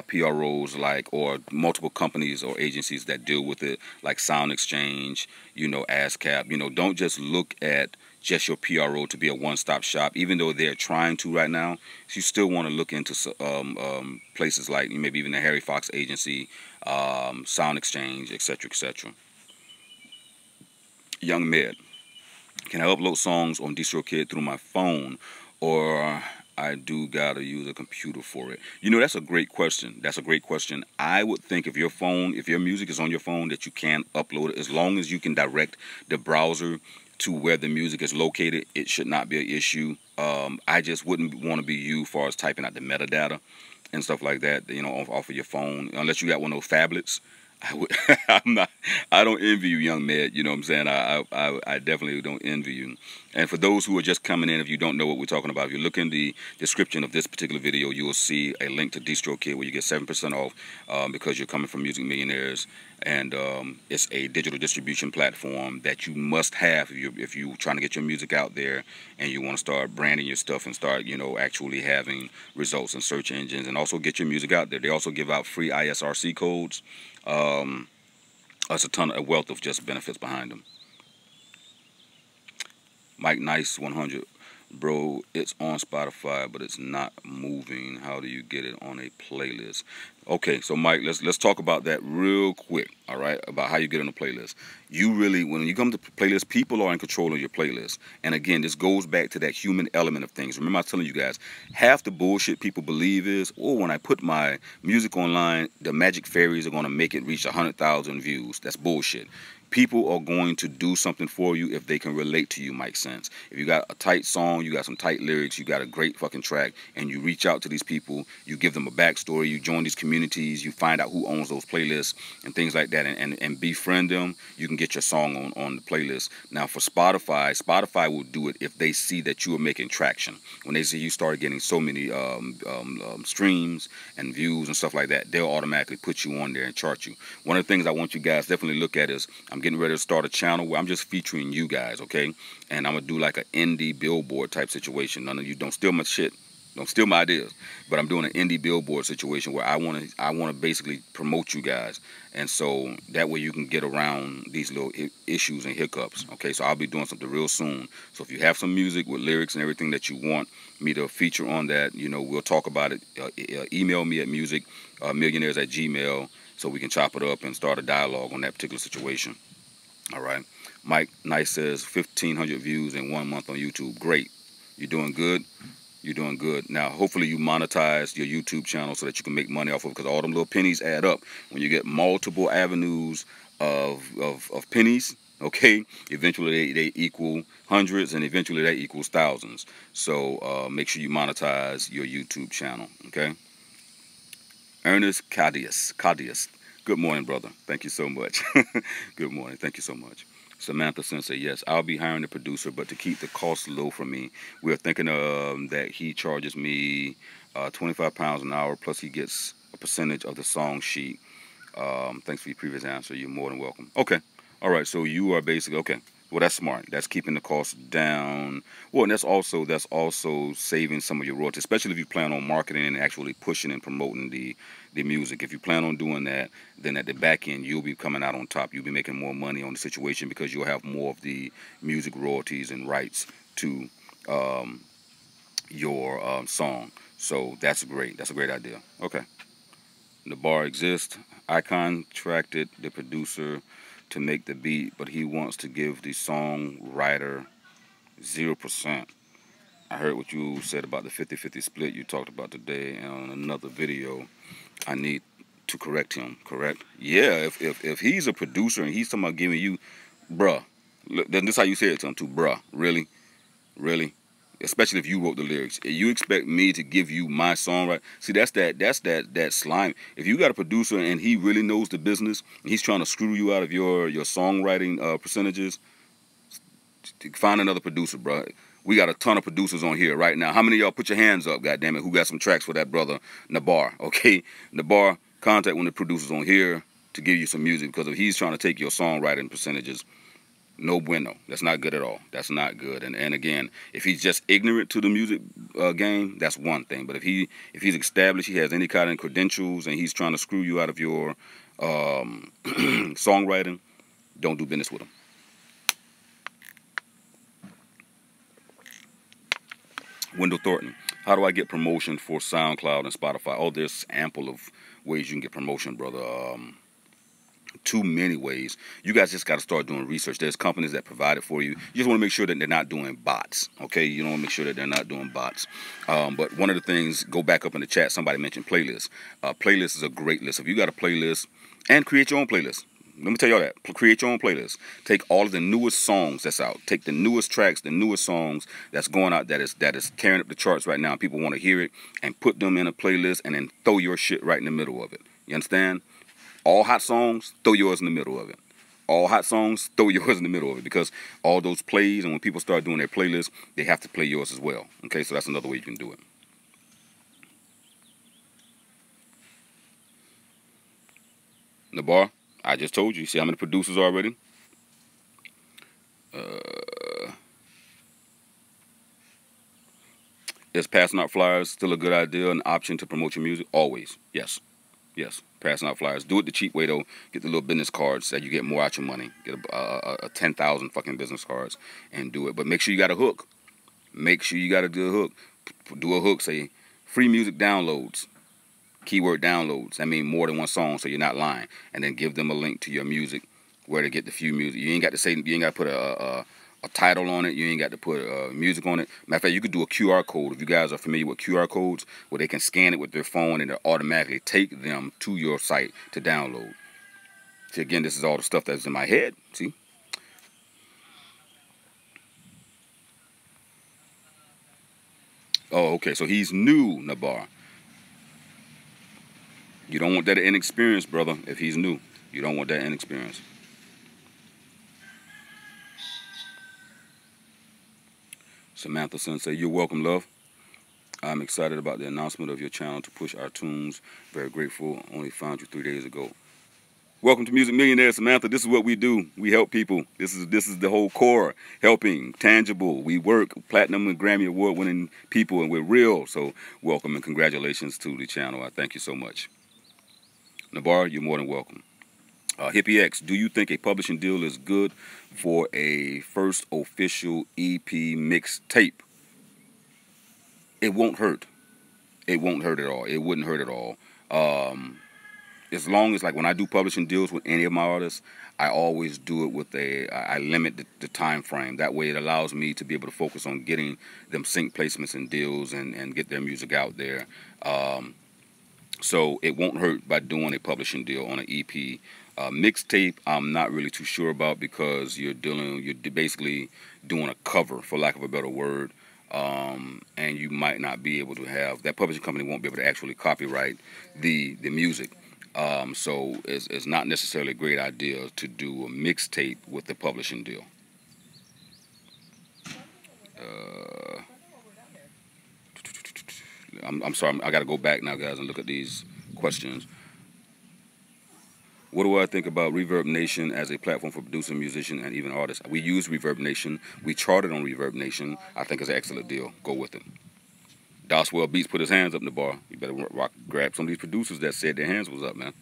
PROs, like, or multiple companies or agencies that deal with it, like Sound Exchange, you know, ASCAP. You know, don't just look at just your PRO to be a one-stop shop, even though they're trying to right now. You still want to look into places like maybe even the Harry Fox agency, Sound Exchange, etc., etc. Young Med, can I upload songs on DistroKid through my phone, or I do gotta use a computer for it? You know, that's a great question. That's a great question. I would think if your phone, if your music is on your phone, that you can upload it. As long as you can direct the browser to where the music is located, it should not be an issue. I just wouldn't want to be you as far as typing out the metadata and stuff like that, you know, off of your phone, unless you got one of those phablets. I don't envy you, Young Med. You know what I'm saying? I definitely don't envy you. And for those who are just coming in, if you don't know what we're talking about, if you look in the description of this particular video, you will see a link to DistroKid where you get 7% off because you're coming from Music Millionaires. And it's a digital distribution platform that you must have if you're trying to get your music out there and you want to start branding your stuff and start, you know, actually having results in search engines and also get your music out there. They also give out free ISRC codes. There's a wealth of just benefits behind them. Mike Nice 100, bro, it's on Spotify, but it's not moving. How do you get it on a playlist? Okay, so Mike, let's talk about that real quick. All right, about how you get on a playlist. You really, when you come to playlists, people are in control of your playlist. And again, this goes back to that human element of things. Remember, I was telling you guys, half the bullshit people believe is, oh, when I put my music online, the magic fairies are going to make it reach 100,000 views. That's bullshit. People are going to do something for you if they can relate to you, Mike Sense. If you got a tight song, you got some tight lyrics, you got a great fucking track, and you reach out to these people, you give them a backstory, you join these communities, you find out who owns those playlists and things like that, and befriend them, you can get your song on the playlist. Now for Spotify will do it if they see that you are making traction. When they see you start getting so many streams and views and stuff like that, they'll automatically put you on there and chart you. One of the things I want you guys definitely look at is, I'm getting ready to start a channel where I'm just featuring you guys, okay? And I'm gonna do like an indie billboard type situation. None of you don't steal my shit, don't steal my ideas. But I'm doing an indie billboard situation where I wanna basically promote you guys, and so that way you can get around these little issues and hiccups. Okay, so I'll be doing something real soon. So if you have some music with lyrics and everything that you want me to feature on that, you know, we'll talk about it. Email me at musicmillionaires@gmail.com so we can chop it up and start a dialogue on that particular situation. All right. Mike Nice says 1,500 views in 1 month on YouTube. Great. You're doing good. You're doing good. Now, hopefully you monetize your YouTube channel so that you can make money off of it, because all them little pennies add up. When you get multiple avenues of pennies, okay, eventually they equal hundreds, and eventually that equals thousands. So make sure you monetize your YouTube channel, okay? Ernest Cadius. Good morning, brother. Thank you so much. Good morning. Thank you so much. Samantha Sensei, yes, I'll be hiring a producer, but to keep the cost low for me, we are thinking that he charges me £25 an hour, plus he gets a percentage of the song sheet. Thanks for your previous answer. You're more than welcome. Okay. All right. So you are basically, okay. Well, that's smart. That's keeping the cost down. Well, and that's also saving some of your royalties, especially if you plan on marketing and actually pushing and promoting the music. If you plan on doing that, then at the back end, you'll be coming out on top. You'll be making more money on the situation because you'll have more of the music royalties and rights to your song. So that's great. That's a great idea. Okay. The bar exists. I contracted the producer to make the beat, but he wants to give the songwriter 0%. I heard what you said about the 50-50 split you talked about today on another video. I need to correct him, correct? Yeah, if he's a producer and he's talking about giving you, bruh, then this is how you say it to him too, bruh, really? Really? Especially if you wrote the lyrics. You expect me to give you my song, right? See, that's that slime. If you got a producer and he really knows the business and he's trying to screw you out of your songwriting percentages, find another producer, bro. We got a ton of producers on here right now. How many of y'all put your hands up, goddammit, who got some tracks for that brother Nabar? Okay, Nabar, contact one of the producers on here to give you some music, because if he's trying to take your songwriting percentages, No bueno. That's not good at all. That's not good. And again, if he's just ignorant to the music game, that's one thing. But if he's established, he has any kind of credentials, and he's trying to screw you out of your songwriting, don't do business with him. Wendell Thornton. How do I get promotion for SoundCloud and Spotify? Oh, there's ample of ways you can get promotion, brother. Too many ways. You guys just got to start doing research. There's companies that provide it for you. You just want to make sure that they're not doing bots, okay? You don't want to make sure that they're not doing bots. But one of the things, go back up in the chat, somebody mentioned playlists. Playlist is a great list. If you got a playlist, and create your own playlist. Let me tell y'all that. Create your own playlist. Take all of the newest songs that's out. Take the newest tracks, the newest songs that's going out that is tearing up the charts right now. People want to hear it, and put them in a playlist, and then throw your shit right in the middle of it. You understand? All hot songs, throw yours in the middle of it. All hot songs, throw yours in the middle of it, because all those plays, and when people start doing their playlists, they have to play yours as well. Okay, so that's another way you can do it. Nabar, I just told you. You see how many producers already? Is passing out flyers still a good idea, an option to promote your music? Always, yes. Yes, passing out flyers. Do it the cheap way, though. Get the little business cards that you get more out your money. Get a 10,000 fucking business cards and do it. But make sure you got a hook. Make sure you got to do a hook. Do a hook. Say, free music downloads. Keyword downloads. I mean more than one song, so you're not lying. And then give them a link to your music, where to get the few music. You ain't got to say, you ain't got to put a title on it. You ain't got to put music on it. Matter of fact, you could do a QR code. If you guys are familiar with QR codes, where they can scan it with their phone and it'll automatically take them to your site to download. See, again, this is all the stuff that's in my head. See? Oh, okay. So he's new, Nabar. You don't want that inexperience, brother, if he's new. You don't want that inexperience. Samantha Sensei, you're welcome, love. I'm excited about the announcement of your channel to push our tunes. Very grateful. Only found you 3 days ago. Welcome to Music Millionaire, Samantha. This is what we do. We help people. This is the whole core. Helping, tangible. We work. Platinum and Grammy Award winning people, and we're real. So welcome and congratulations to the channel. I thank you so much. Nabar, you're more than welcome. Hippie X, do you think a publishing deal is good for a first official EP mixtape? It won't hurt. It won't hurt at all. It wouldn't hurt at all. As long as, like, when I do publishing deals with any of my artists, I always do it with I limit the time frame. That way it allows me to be able to focus on getting them sync placements and deals and get their music out there. So it won't hurt by doing a publishing deal on an EP. Mixtape, I'm not really too sure about, because you're basically doing a cover, for lack of a better word, and you might not be able to have, that publishing company won't be able to actually copyright the music. So it's not necessarily a great idea to do a mixtape with the publishing deal. I'm sorry, I got to go back now, guys, and look at these questions. What do I think about Reverb Nation as a platform for producing musicians and even artists? We use Reverb Nation. We charted on Reverb Nation. I think it's an excellent deal. Go with it. Doswell Beats put his hands up in the bar. You better grab some of these producers that said their hands was up, man.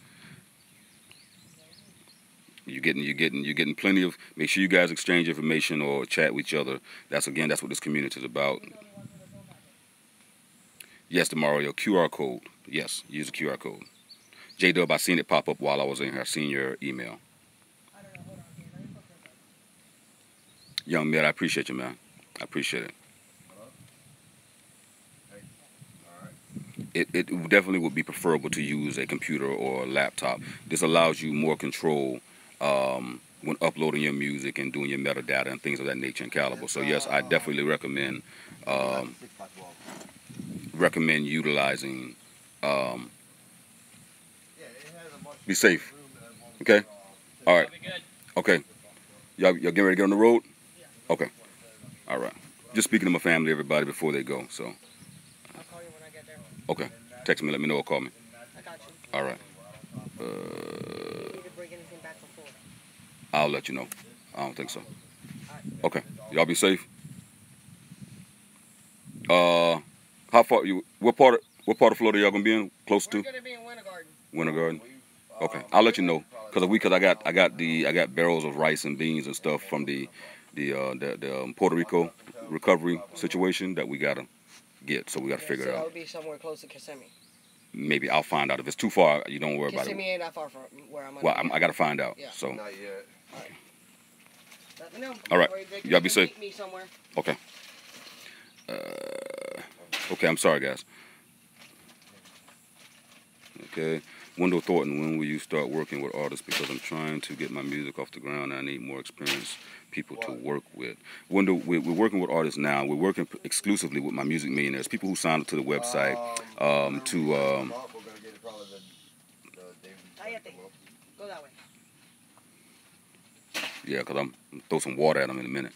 You're getting plenty of. Make sure you guys exchange information or chat with each other. That's what this community is about. Yes, the Mario QR code. Yes, use the QR code. J-Dub, I seen it pop up while I was in here. I seen your email. Young man, I appreciate you, man. I appreciate it. It definitely would be preferable to use a computer or a laptop. This allows you more control when uploading your music and doing your metadata and things of that nature in Calibre. So yes, I definitely recommend utilizing. Be safe. Okay. All right. Okay. Y'all getting ready to get on the road? Okay. All right. Just speaking to my family, everybody, before they go. So. I'll call you when I get there. Okay. Text me. Let me know or call me. I got you. All right. You need to bring anything back before? I'll let you know. I don't think so. Okay. Y'all be safe. How far you? What part of Florida y'all gonna be in? Close to? We're gonna be in Winter Garden. Winter Garden. Okay, I'll let you know. Cause I got barrels of rice and beans and stuff from the Puerto Rico recovery situation that we gotta get. So we gotta figure it That out. would be somewhere close to Kissimmee. Maybe I'll find out. If it's too far, you don't worry about it. Kissimmee ain't that far from where I'm at. Well, I gotta find out. Yeah. So. Not yet. Let me know. All right. Or they can Y'all be safe. meet me somewhere. Okay. Okay, I'm sorry, guys. Okay. Wendell Thornton, when will you start working with artists? Because I'm trying to get my music off the ground and I need more experienced people to work with. Wendell, we're working with artists now. We're working exclusively with my Music Millionaires, people who signed up to the website Go that way. Yeah, because I'm throw some water at them in a minute.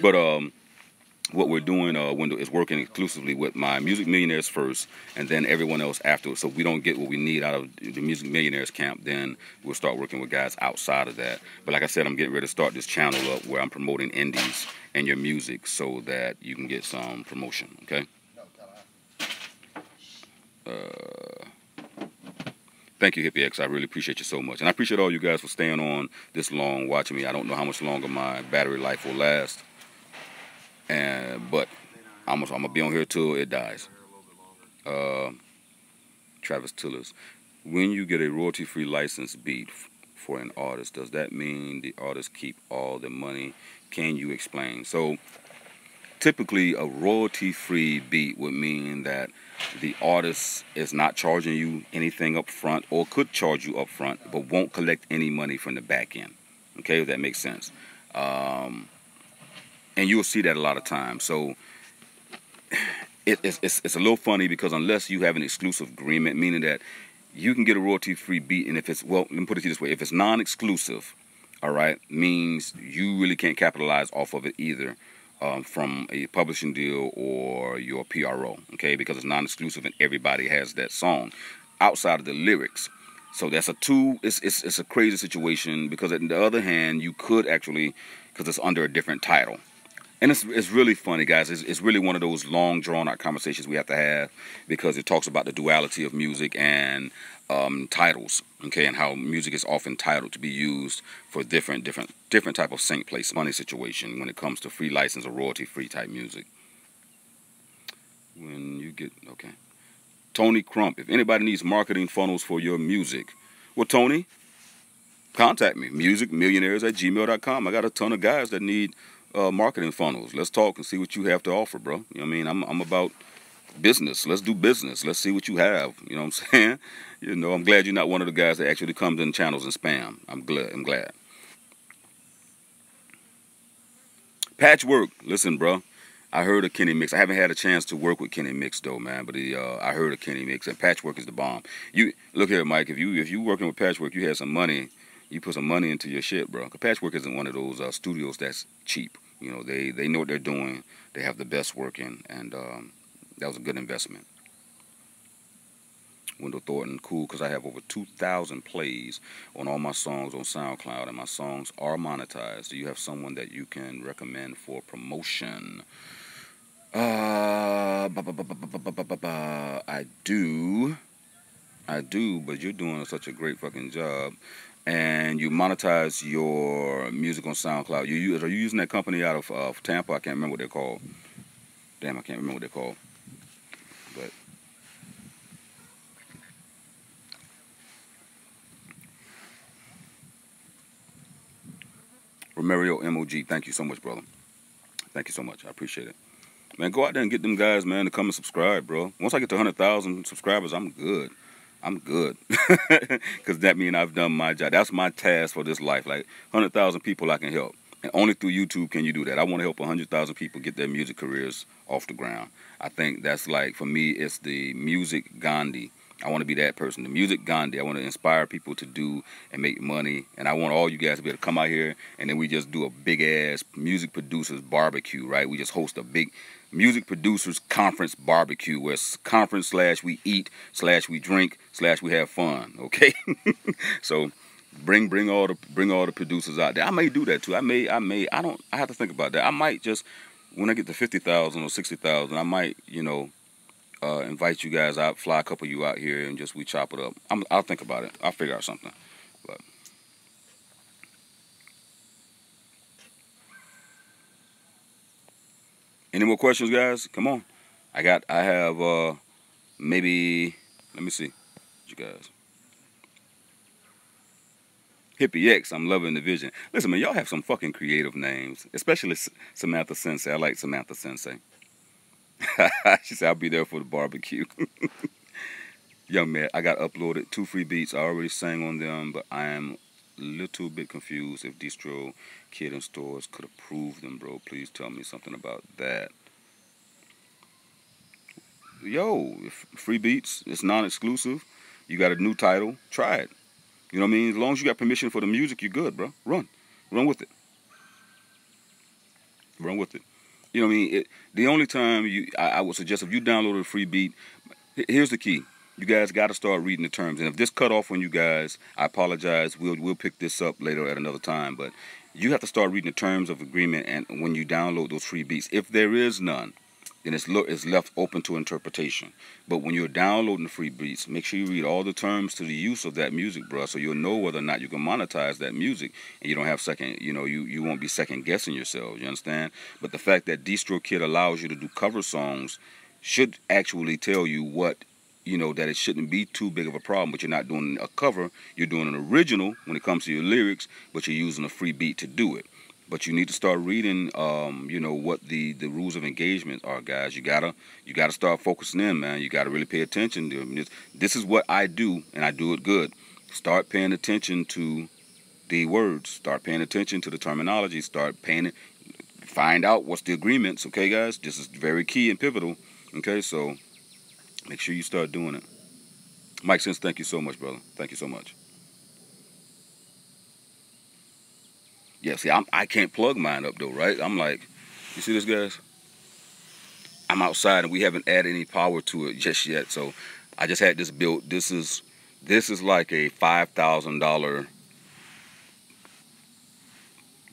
But what we're doing, Wendell, is working exclusively with my Music Millionaires first, and then everyone else afterwards. So if we don't get what we need out of the Music Millionaires camp, then we'll start working with guys outside of that. But like I said, I'm getting ready to start this channel up where I'm promoting indies and your music so that you can get some promotion, okay? Thank you, Hippie X. I really appreciate you so much. And I appreciate all you guys for staying on this long, watching me. I don't know how much longer my battery life will last. But I'm gonna be on here till it dies. Travis Tillers, when you get a royalty-free license beat for an artist, does that mean the artist keep all the money? Can you explain? So typically a royalty-free beat would mean that the artist is not charging you anything up front, or could charge you up front, but won't collect any money from the back end. Okay, if that makes sense. And you'll see that a lot of times. So it's a little funny because unless you have an exclusive agreement, meaning that you can get a royalty-free beat, and if it's, well, let me put it this way, if it's non-exclusive, all right, means you really can't capitalize off of it either from a publishing deal or your PRO, okay, because it's non-exclusive and everybody has that song outside of the lyrics. So that's it's a crazy situation, because on the other hand, you could actually, because it's under a different title. And it's really funny, guys. It's really one of those long, drawn-out conversations we have to have, because it talks about the duality of music and titles, okay, and how music is often titled to be used for different type of sync place money situation when it comes to free license or royalty-free type music. When you get, okay. Tony Crump, if anybody needs marketing funnels for your music, well, Tony, contact me, musicmillionaires@gmail.com. I got a ton of guys that need marketing funnels. Let's talk and see what you have to offer, bro. You know what I mean? I'm about business. Let's do business. Let's see what you have. You know what I'm saying? You know, I'm glad you're not one of the guys that actually comes in channels and spam. I'm glad. Patchwork. Listen, bro. I heard of Kenny Mix. I haven't had a chance to work with Kenny Mix though, man. But I heard of Kenny Mix, and Patchwork is the bomb. You look here, Mike. If you working with Patchwork, you had some money. You put some money into your shit, bro. 'Cause Patchwork isn't one of those studios that's cheap. You know, they know what they're doing. They have the best working, and that was a good investment. Wendell Thornton, cool, because I have over 2,000 plays on all my songs on SoundCloud, and my songs are monetized. Do you have someone that you can recommend for promotion? I do, but you're doing such a great fucking job. And you monetize your music on SoundCloud. Are you using that company out of Tampa? I can't remember what they're called. Damn, I can't remember what they're called. But Romario MOG, thank you so much, brother. Thank you so much. I appreciate it. Man, go out there and get them guys, man, to come and subscribe, bro. Once I get to 100,000 subscribers, I'm good. I'm good. Because that means I've done my job. That's my task for this life. Like 100,000 people I can help. And only through YouTube can you do that. I want to help 100,000 people get their music careers off the ground. I think that's like, for me, it's the music Gandhi. I want to be that person, the music Gandhi. I want to inspire people to do and make money. And I want all you guys to be able to come out here, and then we just do a big-ass music producers barbecue, right? We just host a big music producers conference barbecue, where it's conference / we eat / we drink / we have fun, okay? So Bring all the producers out there. I may do that too. I have to think about that. I might just, when I get to 50,000 or 60,000, I might, invite you guys out, fly a couple of you out here, and just we chop it up. I'll think about it. I'll figure out something. But any more questions, guys? Come on. I have maybe, let me see, you guys. Hippie X, I'm loving the vision. Listen, man, y'all have some fucking creative names, especially Samantha Sensei. I like Samantha Sensei. She said, I'll be there for the barbecue. Young man, I got uploaded 2 free beats. I already sang on them, but I am a little bit confused if Distro Kid in stores could approve them, bro. Please tell me something about that. Yo, free beats, it's non-exclusive. You got a new title, try it. You know what I mean? As long as you got permission for the music, you're good, bro. Run with it. Run with it. You know what I mean? The only time I would suggest, if you download a free beat, here's the key. You guys got to start reading the terms. And if this cut off on you guys, I apologize. We'll pick this up later at another time. But you have to start reading the terms of agreement, and when you download those free beats, if there is none, then it's left open to interpretation. But when you're downloading the free beats, make sure you read all the terms to the use of that music, bro, so you'll know whether or not you can monetize that music, and you don't have you won't be second guessing yourself. You understand? But the fact that Distro Kid allows you to do cover songs should actually tell you that it shouldn't be too big of a problem. But you're not doing a cover, you're doing an original when it comes to your lyrics, but you're using a free beat to do it. But you need to start reading, what the rules of engagement are, guys. You gotta start focusing in, man. You gotta really pay attention to them. This is what I do, and I do it good. Start paying attention to the words. Start paying attention to the terminology. Find out what's the agreements, okay, guys? This is very key and pivotal, okay? So make sure you start doing it. Mike Sense, thank you so much, brother. Thank you so much. Yeah, see, I can't plug mine up, though, right? I'm like, you see this, guys? I'm outside, and we haven't added any power to it just yet. So I just had this built. This is like a $5,000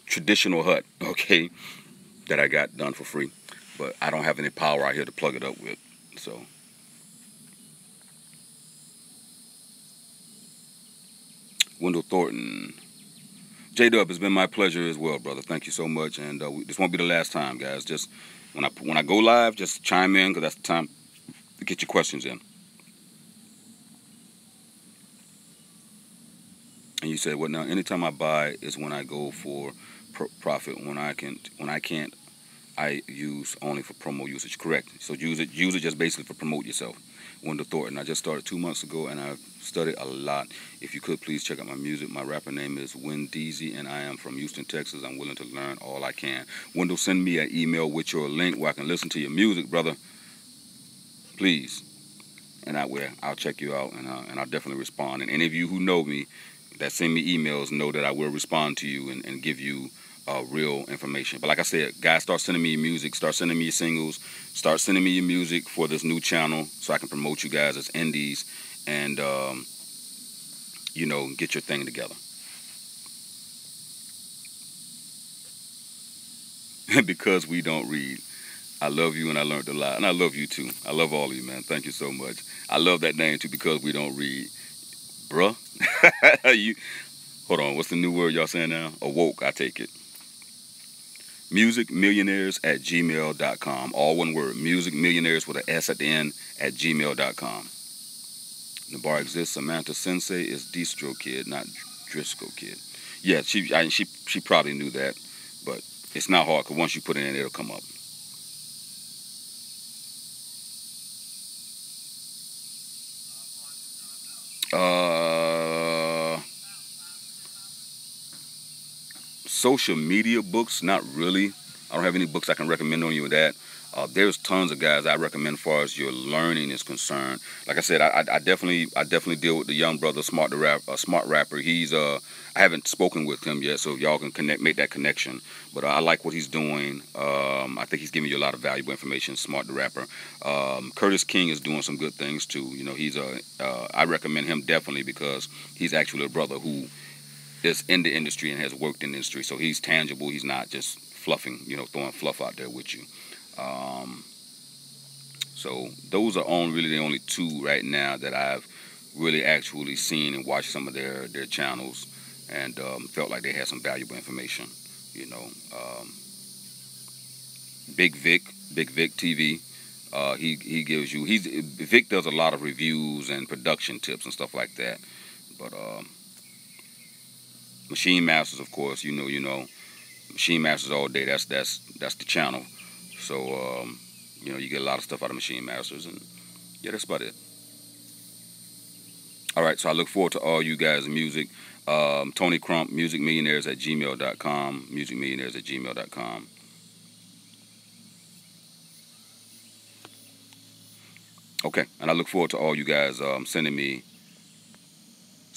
traditional hut, okay, that I got done for free. But I don't have any power out here to plug it up with, so. Wendell Thornton. J-Dub, it's been my pleasure as well, brother. Thank you so much, and this won't be the last time, guys. Just when I go live, just chime in, because that's the time to get your questions in. And you said, what now? Anytime I buy is when I go for profit. When I can't, I use only for promo usage. Correct. So use it just basically for promote yourself. Wendell Thornton. I just started 2 months ago, and I've studied a lot. If you could, please check out my music. My rapper name is Wendeezy, and I am from Houston, Texas. I'm willing to learn all I can. Wendell, send me an email with your link where I can listen to your music, brother. Please. And I'll check you out, and I'll definitely respond. And any of you who know me that send me emails know that I will respond to you and give you real information. But like I said, guys, start sending me your music, start sending me your singles, start sending me your music for this new channel so I can promote you guys as indies and, get your thing together. Because we don't read. I love you, and I learned a lot. And I love you, too. I love all of you, man. Thank you so much. I love that name, too, because we don't read. Bruh. Hold on. What's the new word y'all saying now? Awoke, I take it. musicmillionaires@gmail.com. All one word. Musicmillionaires with an S at the end @gmail.com. The bar exists. Samantha Sensei is Distro Kid, not Driscoll Kid. Yeah, she probably knew that, but it's not hard, because once you put it in, it'll come up. Social media books, not really. I don't have any books I can recommend on you with that. There's tons of guys I recommend as far as your learning is concerned. Like I said, I definitely deal with the young brother, Smart Rapper. He's I haven't spoken with him yet, so y'all can make that connection. But I like what he's doing. I think he's giving you a lot of valuable information. Smart the Rapper. Curtis King is doing some good things too. He's I recommend him definitely, because he's actually a brother who is in the industry and has worked in the industry. So he's tangible. He's not just fluffing, throwing fluff out there with you. So those are really the only two right now that I've really actually seen and watched some of their channels, and felt like they had some valuable information. Big Vic TV. He gives you, Vic does a lot of reviews and production tips and stuff like that. But Machine Masters, of course, you know, Machine Masters all day. That's the channel. So you get a lot of stuff out of Machine Masters, and yeah, that's about it. All right, so I look forward to all you guys' music. Tony Crump, musicmillionaires@gmail.com, musicmillionaires@gmail.com. Okay, and I look forward to all you guys sending me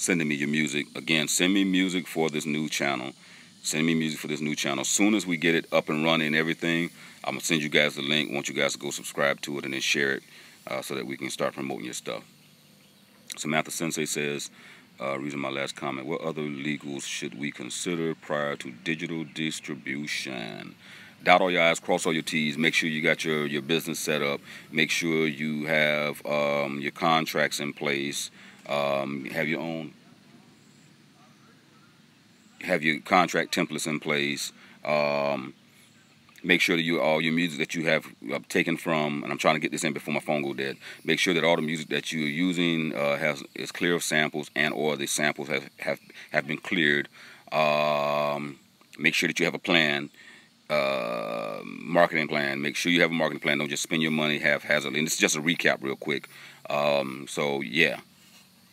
your music. Again, send me music for this new channel. Send me music for this new channel. As soon as we get it up and running and everything, I'm going to send you guys the link. I want you guys to go subscribe to it and then share it so that we can start promoting your stuff. Samantha Sensei says, reason my last comment, what other legals should we consider prior to digital distribution? Dot all your I's, cross all your T's. Make sure you got your business set up. Make sure you have your contracts in place. Have your contract templates in place. Make sure that all your music that you have taken from, and I'm trying to get this in before my phone goes dead. Make sure that all the music that you're using is clear of samples, and or the samples have been cleared. Make sure that you have a plan, marketing plan. Make sure you have a marketing plan. Don't just spend your money haphazardly. And this is just a recap real quick. So yeah.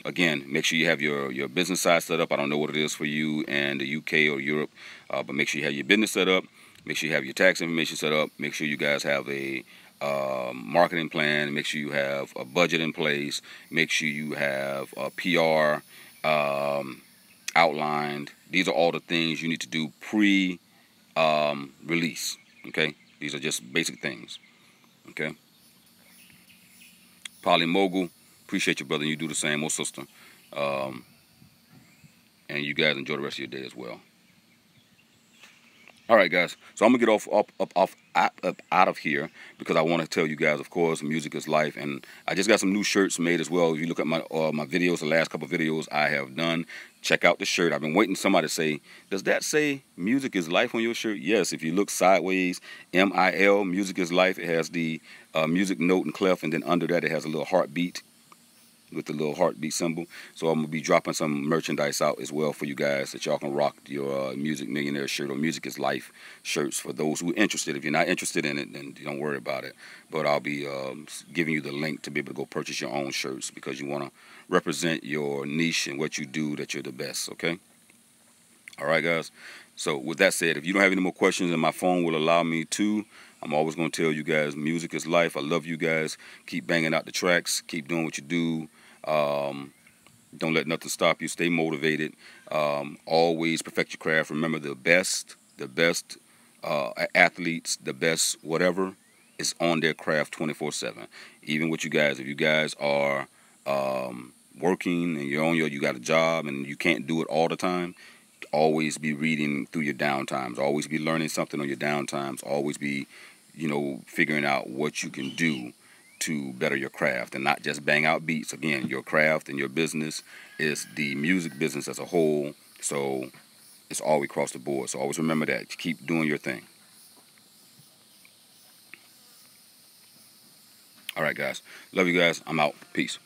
Again, make sure you have your business side set up. I don't know what it is for you in the UK or Europe, but make sure you have your business set up. Make sure you have your tax information set up. Make sure you guys have a marketing plan. Make sure you have a budget in place. Make sure you have a PR outlined. These are all the things you need to do pre-release. Okay, these are just basic things. Okay, Polly Mogul. Appreciate you, brother. You do the same, old sister. And you guys enjoy the rest of your day as well. All right, guys. So I'm gonna get out of here because I want to tell you guys, of course, music is life, and I just got some new shirts made as well. If you look at my videos, the last couple of videos I have done, check out the shirt. I've been waiting for somebody to say, does that say music is life on your shirt? Yes. If you look sideways, MIL, music is life. It has the music note and clef, and then under that it has a little heartbeat with the little heartbeat symbol. So I'm going to be dropping some merchandise out as well for you guys that y'all can rock your Music Millionaire shirt or Music is Life shirts for those who are interested. If you're not interested in it, then don't worry about it. But I'll be giving you the link to be able to go purchase your own shirts because you want to represent your niche and what you do, that you're the best, okay? All right, guys. So with that said, if you don't have any more questions and my phone will allow me to, I'm always going to tell you guys, music is life. I love you guys. Keep banging out the tracks. Keep doing what you do. Don't let nothing stop you. Stay motivated. Always perfect your craft. Remember, the best athletes, the best whatever, is on their craft 24/7. Even with you guys, if you guys are working and you got a job and you can't do it all the time, always be reading through your downtimes. Always be learning something on your downtimes. Always be, figuring out what you can do to better your craft and not just bang out beats. Again, your craft and your business is the music business as a whole, so it's all across the board. So always remember that. Keep doing your thing. All right, guys. Love you guys. I'm out. Peace.